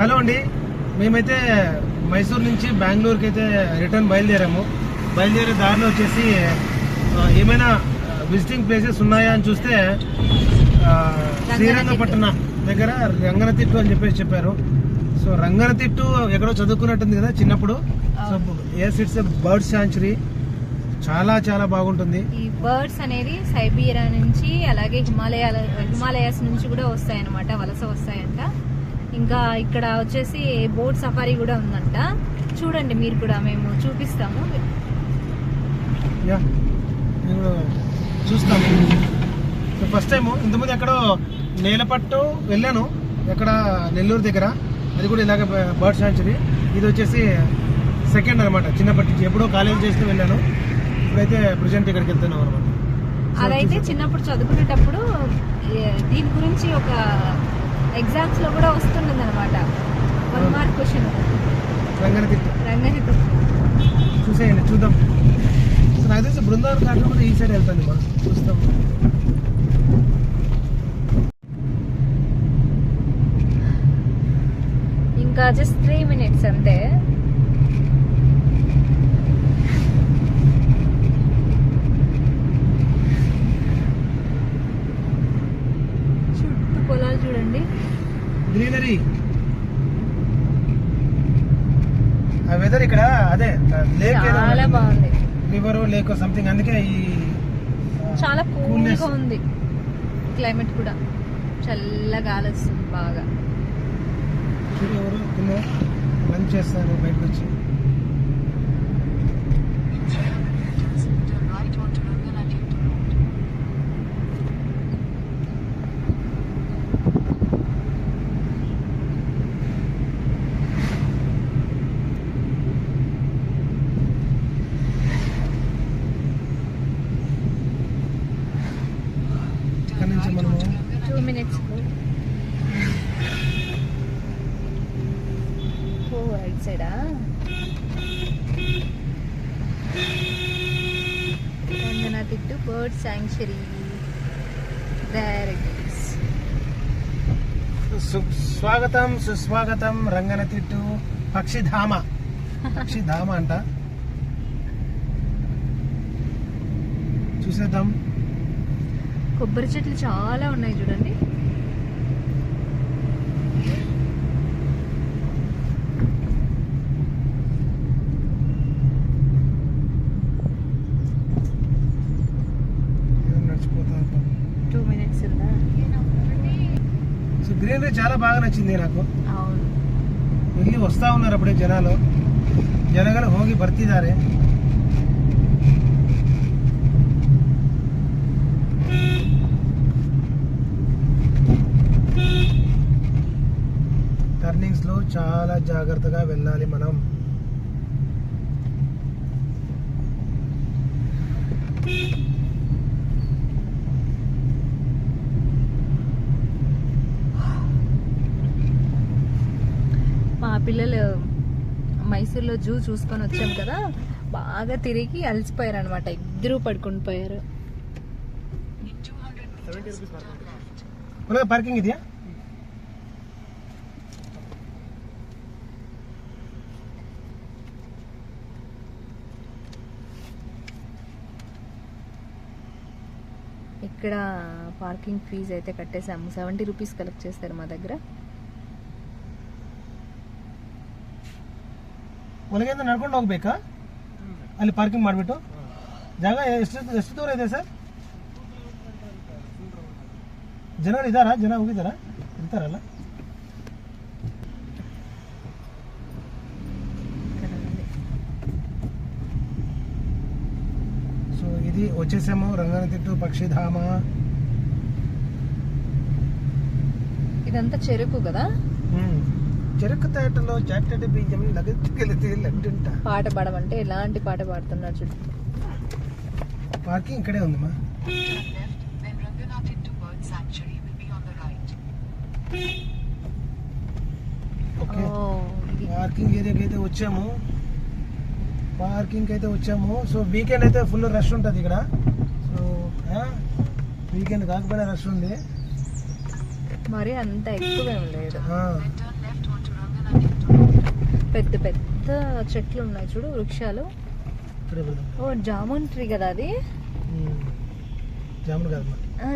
Hello అండి, మేమైతే మైసూర్ నుంచి బెంగళూరుకి అయితే రిటర్న్ బయలుదేరే దారిలో వచ్చేసి ఏమైనా విజిటింగ్ ప్లేసెస్ ఉన్నాయా అని చూస్తే శ్రీరంగపట్టణం దగ్గర రంగనతిట్టు అని చెప్పారు. సో రంగనతిట్టు ఎక్కడో చదువుకున్నట్టుంది కదా చిన్నప్పుడు. So it's a bird sanctuary, చాలా చాలా బాగుంటుంది. ఈ బర్డ్స్ అనేది సైబీరియా నుంచి అలాగే హిమాలయాస్ నుంచి కూడా వస్తాయన్నమాట, వలస వస్తాయంట. ఇంకా ఇక్కడ వచ్చేసి బోట్ సఫారీ కూడా ఉందంట. చూడండి మీరు కూడా, మేము చూపిస్తాము. చూస్తాము. సో ఫస్ట్ టైం ఇంతకుముందు ఎక్కడో నేలపట్టు వెళ్ళాను, ఎక్కడ నెల్లూరు దగ్గర, అది కూడా ఇలాగ బర్డ్ శాంచురీ. ఇది వచ్చేసి సెకండ్ అనమాట, చిన్నప్పటి నుంచి ఎప్పుడో కాలేజ్ చేస్తూ వెళ్ళాను. ఇప్పుడైతే ప్రజెంట్ ఇక్కడికి వెళ్తున్నాం అనమాట. అదైతే చిన్నప్పుడు చదువుకునేటప్పుడు దీని గురించి ఒక ఎగ్జామ్స్ లో కూడా వస్తుండదు అనమాట, 1 మార్క్ క్వశ్చన్. రంగనతిట్టు చూసేయండి, చూద్దాం. నాకు తెలిసి బృందావన్ ఘాట్లో కూడా ఈ సైడ్ వెళ్తాను, మనం చూస్తాం. ఇంకా జస్ట్ 3 minutes అంతే. చుట్టూ పొలాలు చూడండి, గ్రీనరీ. ఆ వెదర్ ఇక్కడ అదే లేక్, చాలా బాగుంది. రివర్ లేక్ సంథింగ్, అందుకే ఈ చాలా కూల్గా ఉంది క్లైమేట్ కూడా, చల్లగా గాలి వస్తుంది బాగా. ఎవరు కింద లంచ్ చేస్తారు బయటకు వచ్చి. ఇక్కడ నుంచి మనము 2 minutes రైట్ సైడా. Ranganathittu bird sanctuary directs. స్వాగతం సుస్వాగతం రంగనతిట్టు పక్షిధామ అంట. చూసేద్దాం. కొబ్బరి చెట్లు చాలా ఉన్నాయి చూడండి. సో గ్రీనరీ చాలా బాగా నచ్చింది నాకు. అవును, వెళ్ళి వస్తా ఉన్నారు అప్పుడే ಜನಗಳು ಹೋಗಿ ಬರ್ತಿದ್ದಾರೆ. టర్నింగ్స్ లో చాలా జాగ్రత్తగా వెళ్ళాలి మనం. మా పిల్లలు మైసూర్లో జూ చూసుకొని వచ్చాం కదా, బాగా తిరిగి అలసిపోయారు అనమాట, ఇద్దరు పడుకొని పోయారు. పార్కింగ్ ಇದೆಯಾ? ఇక్కడ పార్కింగ్ ఫీజు అయితే కట్టేసాము, 70 రూపీస్ కలెక్ట్ చేస్తారు మా దగ్గర. ಒಳಗಿಂದ ನಡ್ಕೊಂಡು ಹೋಗ್ಬೇಕಾ? ಅಲ್ಲಿ ಪಾರ್ಕಿಂಗ್ ಮಾಡಿಬಿಟ್ಟು ಜಾಗ ಎಷ್ಟು ದೂರ ಇದೆ ಸರ್? ಜನ ಹೋಗಿದ್ದಾರಾ? ಇರ್ತಾರಲ್ಲ. సో ఇది వచ్చేసాము రంగనతిట్టు పక్షిధామ. ఇదంతా చెరుకు కదా. చెరుకు తోటలో జాటడి బియ్యం లగెత్తుకెళ్తే లడ్డుంట. పాట పాడమంటే ఎలాంటి పాట పాడుతున్నారు చూడు. పార్కింగ్ ఇక్కడే ఉందమ్మా. ఓకే, పార్కింగ్ ఏరియాకి అయితే వచ్చాము. సో వీకెండ్ అయితే ఫుల్ రష్ ఉంటుంది ఇక్కడ. సో వీకెండ్ కాకపోయినా రష్ ఉంది. మరి అంత ఎక్కువ ఏం లేదు. పెద్ద పెద్ద చెట్లు ఉన్నాయి చూడు, వృక్షాలు. ఇక్కడే పెడదాం. ఓ జామున్ ట్రీ కదా అది. జామున్ కాదు,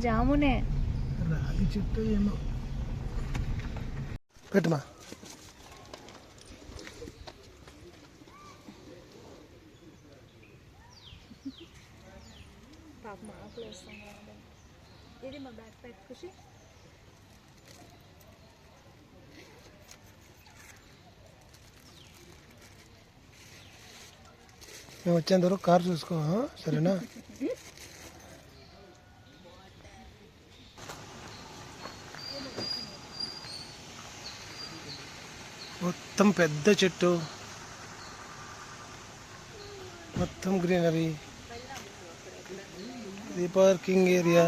జామునే. రాగి చెట్టు ఏమో. పెట్టమా. ఇది మా బ్యాక్ ప్యాక్ ఖుషి. మేము వచ్చేంత వరకు కార్ చూసుకో, సరేనా? మొత్తం పెద్ద చెట్టు, మొత్తం గ్రీనరీ. ఇది పార్కింగ్ ఏరియా.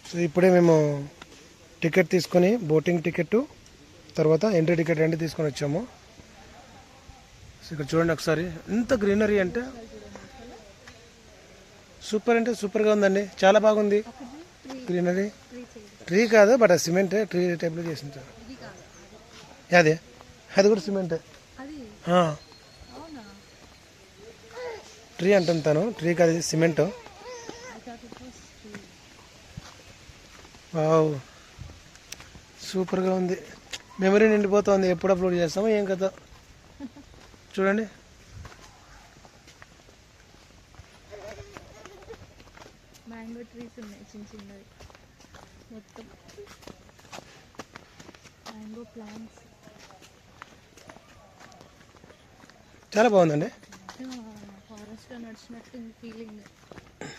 సో ఇప్పుడే మేము టికెట్ తీసుకొని, బోటింగ్ టికెట్ తర్వాత ఎంట్రీ టికెట్ రెండు తీసుకొని వచ్చాము. సో ఇక్కడ చూడండి ఒకసారి, ఎంత గ్రీనరీ అంటే సూపర్, అంటే సూపర్గా ఉందండి. చాలా బాగుంది గ్రీనరీ. ట్రీ కాదు, బట్ అది సిమెంట్ ట్రీ టైప్లో చేసింది. అదే అది కూడా సిమెంట్. ట్రీ అంటుంటాను, ట్రీ కాదు, సిమెంట్. వావ్, సూపర్గా ఉంది. మెమరీ నిండిపోతుంది. ఎప్పుడు అప్లోడ్ చేస్తామో ఏం కదా. చూడండి, మ్యాంగో ట్రీస్ ఉన్నాయి చిన్న చిన్నవి, మొత్తం మ్యాంగో ప్లాంట్స్. చాలా బాగుందండి. ఫారెస్ట్లో నడిచినట్టు ఫీలింగ్.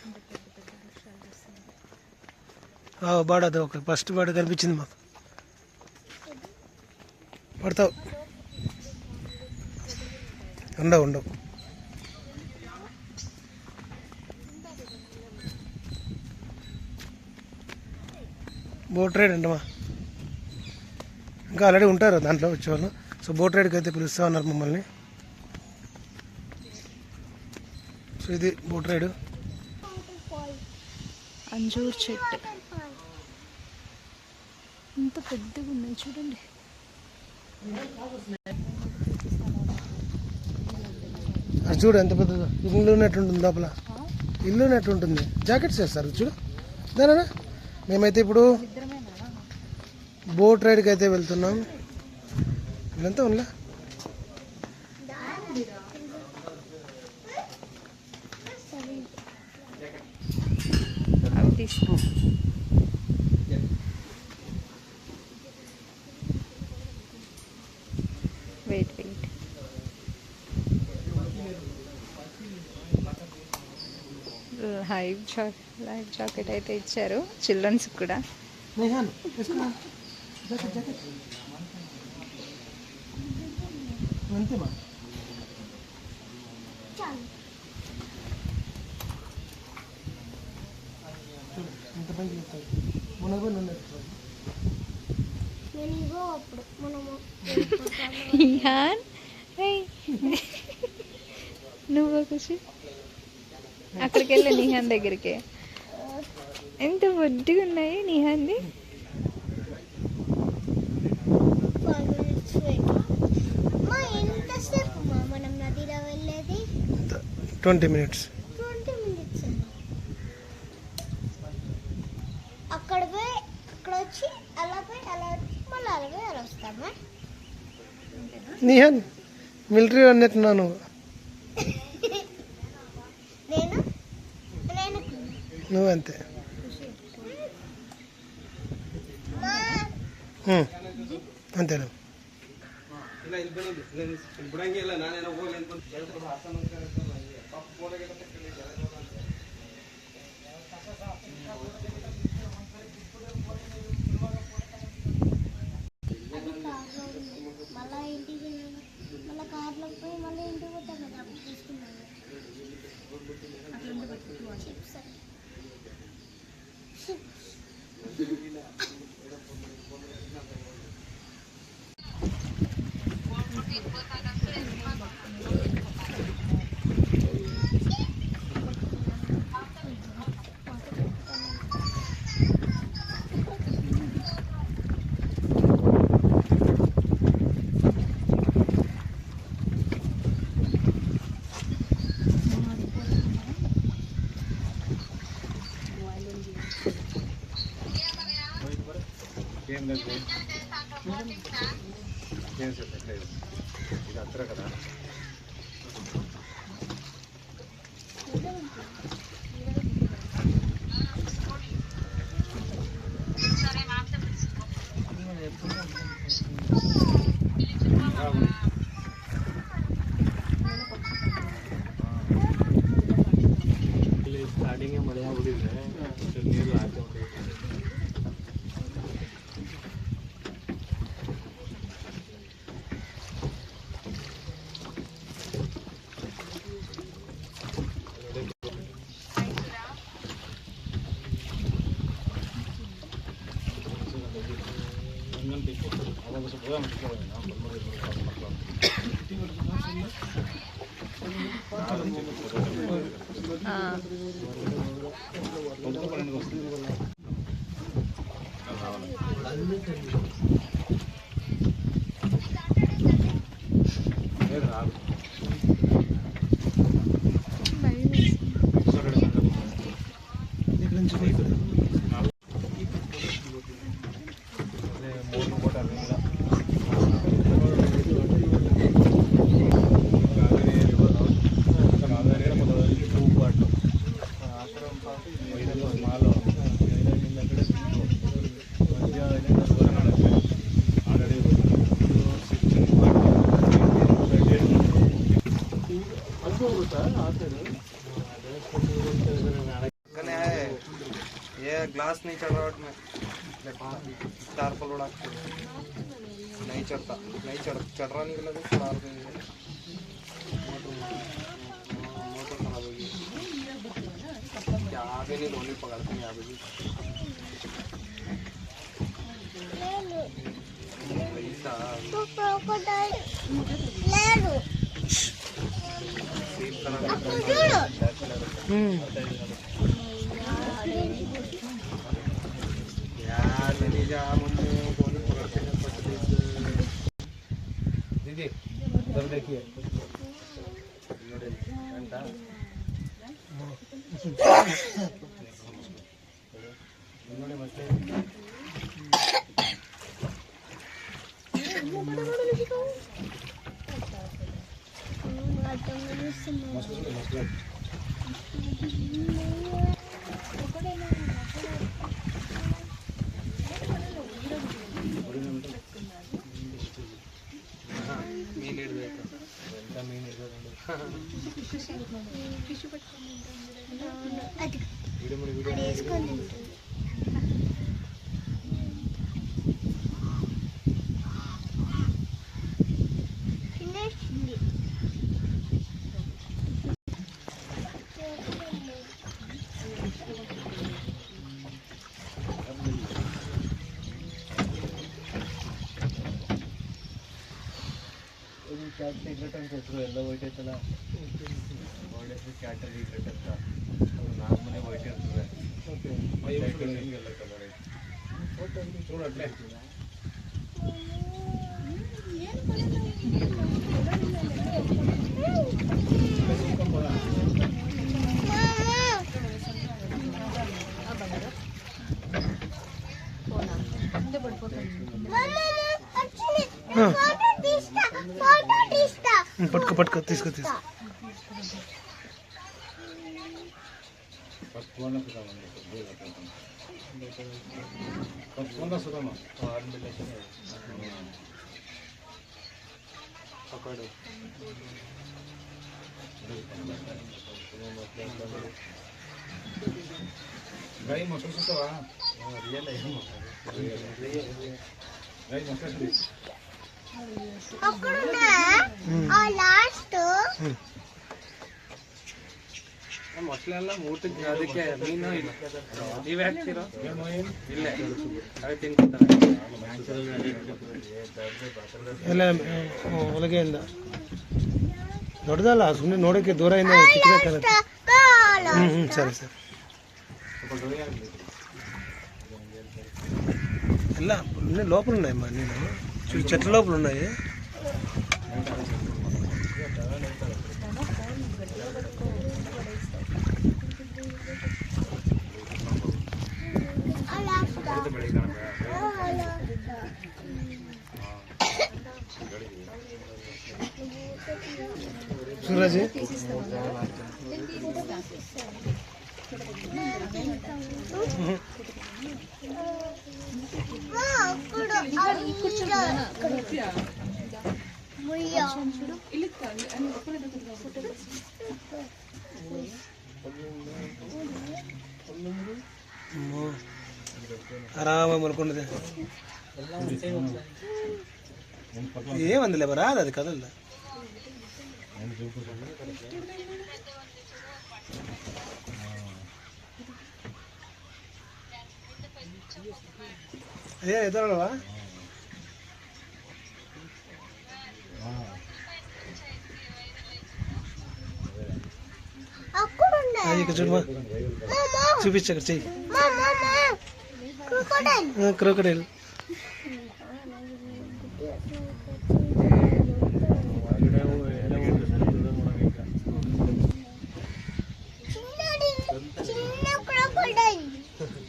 అంటే పెద్ద పెద్ద వృక్షాలు వస్తున్నాయి. బాడ అది ఒక ఫస్ట్ బాడ కనిపించింది మాకు. పడతావు, ఉండవు ఉండవు. బోట్ రైడ్ అంటమా, ఇంకా ఆల్రెడీ ఉంటారు దాంట్లో వచ్చేవాళ్ళు. సో బోట్ రైడ్కి అయితే పిలుస్తూ ఉన్నారు మమ్మల్ని. సో ఇది బోట్ రైడ్. అంజూర్ చెట్టు ఇంత పెద్దగా ఉన్నాయి చూడండి. అది చూడు ఎంత పెద్దదో. ఇల్లు ఉన్నట్టుంటుంది, లోపల ఇల్లు ఉన్నట్టుంటుంది. జాకెట్స్ వేస్తారు చూడు దానా. మేమైతే ఇప్పుడు బోట్ రైడ్కి అయితే వెళ్తున్నాం. ఇదంతా ఉన్నా అవి తీసుకో. Wait wait. లైఫ్ జాకెట్ అయితే ఇచ్చారు చిల్డ్రన్స్ కూడా. అంతేమా. ఇంత పని చేస్తాను మునగ నువ్వు ఖుషి అక్కడికి వెళ్ళి నిహాన్ దగ్గరికి. ఎంత బొద్దుగా ఉన్నాయి నిహాన్ది. 20 minutes. అక్కడ పోయి అక్కడ వచ్చి అలా పోయి అలా వచ్చి మళ్ళీ అలా పోయి అలా వస్తామా? నిహాన్ మిలిటరీ అన్నట్టున్నాను. నేను నువ్వు అంతే. అంతేనా. మళ్ళీ ఇంటికి మళ్ళీ కార్లో పోయి మళ్ళీ ఇంటికి పోతాం కదా అప్పుడు తీసుకున్నాను. ఇది అత్తర కదా. स्टार्टिंग में बढ़िया उड़ी है नीर आते होते ये ग्लास नहीं चढ़ रहा में चार पल उड़ा नहीं चढ़ता नहीं चढ़ रहा नहीं लगा चार मोटर खराब होगी क्या आगे नहीं लोनी पकड़ते नहीं आगे दीदी इधर देखिए ಎಲ್ಲ ವೈಟ್ ಐತಲ್ಲ ಬಾಡಿ ಕ್ಯಾಟಲ್ ಈ ಅಂತ ನಾಲ್ಕು ಮನೆ ವೈಟ್ ಇರ್ತದೆ ಹಿಂಗೆಲ್ಲ ಕಲರ್ ಐತೆ ನೋಡಟ್ಲೆ పట్టుకో పట్టుకో తీసుకో తీసుకో పసుపున్న సుధమ పక్కడు गाई मसूर से वा रियल है गाई मसूर అక్కడున్నా ఆ లాస్ట్ ಮೊಸಳೆಲ್ಲ ಊಟಕ್ಕೆ ಅದಕ್ಕೆ ಮೀನು ನೀವೇ ಹಾಕ್ತೀರೋ ಇಲ್ಲ ಅದೇ ತಿನ್ಕೊತಾರೆ ಎಲ್ಲ ಒಳಗೆ ಇಲ್ಲ ದೊಡ್ಡದಲ್ಲ ಸುಮ್ಮನೆ ನೋಡೋಕ್ಕೆ ದೂರ ಇಂದ ಚಿಕ್ಕದಾಗತ್ತೆ. ಸರಿ ಸರಿ ಎಲ್ಲ అన్నీ లోపల ఉన్నాయమ్మా నేను చూడు చెట్ల లోపల ఉన్నాయి. సూరజ్ ఆరామ మనుకున్నది ఏమందిలే రాదు అది కదల్లా. అదే ఎదురవా ఇక్కడ చూడమా చూపించు అక్కడ చెయ్యి క్రోకడైల్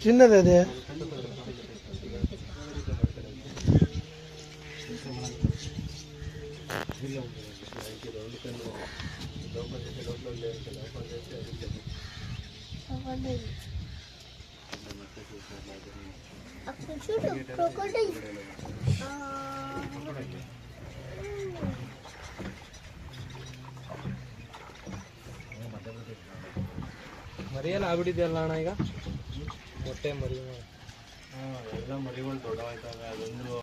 చిన్నది అదే చూడు క్రోకోడైల్ ಮರಿಯಲ್ಲ ಆಗ್ಬಿಟ್ಟಿದೆಯಲ್ಲ ಅಣ್ಣ ಈಗ ಮೊಟ್ಟೆ ಮರಿ ಎಲ್ಲ ಮರಿಗಳು ದೊಡ್ಡವಾಯ್ತವೆ ಅದೊಂದು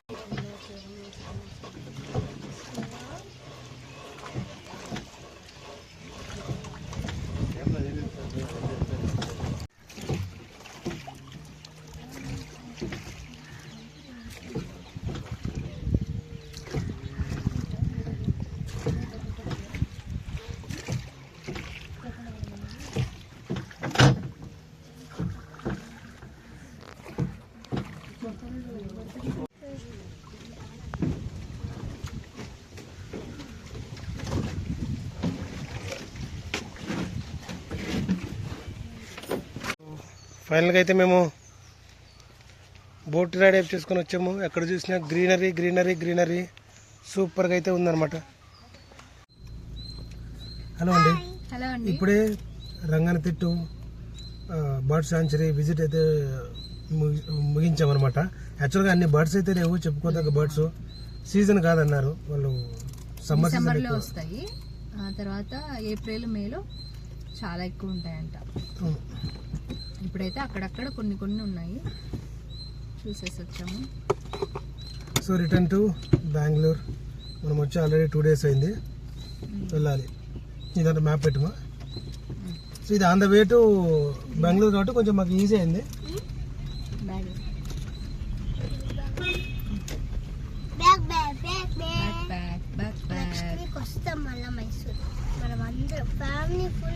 ఫైనల్గా అయితే మేము బోట్ రైడ్ అయిపు చేసుకొని వచ్చాము. ఎక్కడ చూసినా గ్రీనరీ గ్రీనరీ గ్రీనరీ సూపర్గా అయితే ఉందన్నమాట. హలో అండి, హలో అండి. ఇప్పుడే రంగనతిట్టు బర్డ్ సాంచురీ విజిట్ అయితే ముగించామన్నమాట. యాక్చువల్గా అన్ని బర్డ్స్ అయితే లేవు, చెప్పుకోదగ్గ బర్డ్స్. సీజన్ కాదన్నారు వాళ్ళు, సమ్మర్ సమ్మర్లో వస్తాయి. ఆ తర్వాత ఏప్రిల్ మేలో చాలా ఎక్కువ ఉంటాయంట. ఇప్పుడైతే అక్కడక్కడ కొన్ని కొన్ని ఉన్నాయి, చూసేసి వచ్చాము. So return to Bengaluru. మనం వచ్చి ఆల్రెడీ 2 days అయింది, వెళ్ళాలి. ఇదంతా మ్యాప్ పెట్టమా. సో ఇది on the way to Bengaluru కాబట్టి కొంచెం మాకు ఈజీ అయింది.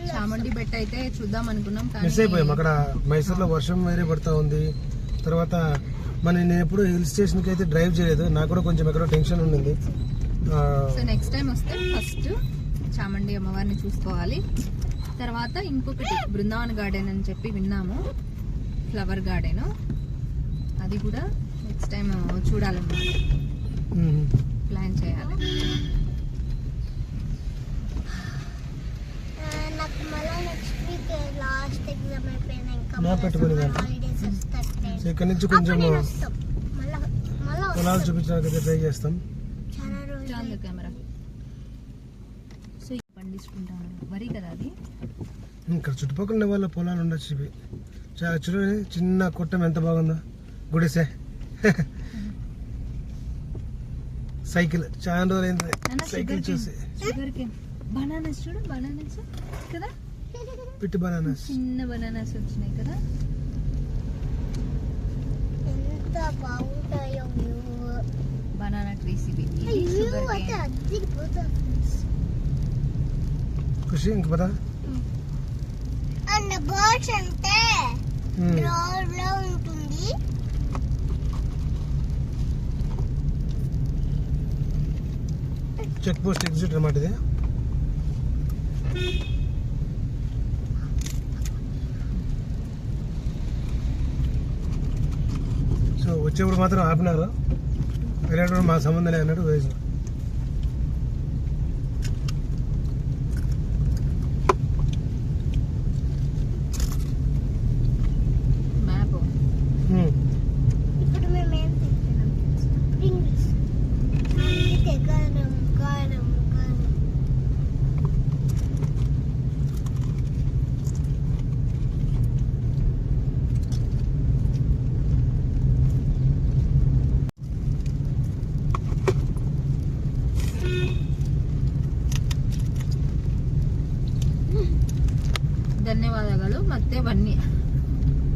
చాముండి బెట్ట అయితే చూద్దాం అనుకున్నాం, మిస్ అయిపోయాం. అక్కడ మైసూర్లో వర్షం వేరే పడుతూ ఉంది. తర్వాత నేను ఎప్పుడు హిల్ స్టేషన్కి అయితే డ్రైవ్ చేయలేదు, నాకు కూడా కొంచెం ఎక్కడో టెన్షన్ ఉండింది. సో నెక్స్ట్ టైం వస్తే ఫస్ట్ చాముండి అమ్మవారిని చూసుకోవాలి. తర్వాత ఇంకొకటి బృందావన్ గార్డెన్ అని చెప్పి విన్నాము, ఫ్లవర్ గార్డెన్, అది కూడా నెక్స్ట్ టైం చూడాలన్నమాట, ప్లాన్ చేయాలి. నాకు మళ్ళీ నెక్స్ట్ వీక్ లాస్ట్ ఎగ్జామ్ అయిపోయినాయి. మ్యాప్ పెట్టుకుని దాంట్లో. హాలిడేస్ వస్తే సో ఇక్కడ నుంచి కొంచెం మళ్ళా మళ్ళా పొలాలు చూపించడానికి ట్రై చేస్తాం. చాలా రోజులు చాలు కెమెరా. సో పండించుకుంటాను వరి కదా అది. ఇక్కడ చుట్టుపక్కల ఉండే వాళ్ళ పొలాలు ఉండొచ్చు ఇవి. చాలా చూడండి, చిన్న కుట్టం ఎంత బాగుందో, గుడిసే. సైకిల్ చాలా రోజులైంది సైకిల్ చూసి. షుగర్ కేన్ బనానాస్ చూడు, బనానాస్ కదా, పిట్టి బనానాస్. చిన్న బనానాస్ వచ్చినాయి కదా. ఎంత బాగుంటాయో వ్యూ. బనానా ట్రీస్ ఇవి. ఇది వ్యూ షుగర్ అయితే కేన్. అదిరిపోతుంది. ఖుషి ఇంక పదా. అండ్ బర్డ్స్ అంటే రోడ్ లో ఉంటుంది. చెక్ పోస్ట్ ఎగ్జిట్ అన్నమాట ఇది. సో వచ్చేప్పుడు మాత్రం ఆపినారు, వెళ్ళేటప్పుడు మా సంబంధం లేదు అన్నట్టు వేసిన. మ్యాప్. ఇప్పుడు మేము ఏం తింటున్నాం? ప్రింగ్స్. అందుకే కారం కారం కారం. ಧನ್ಯವಾದಗಳು ಮತ್ತೆ ಬನ್ನಿ.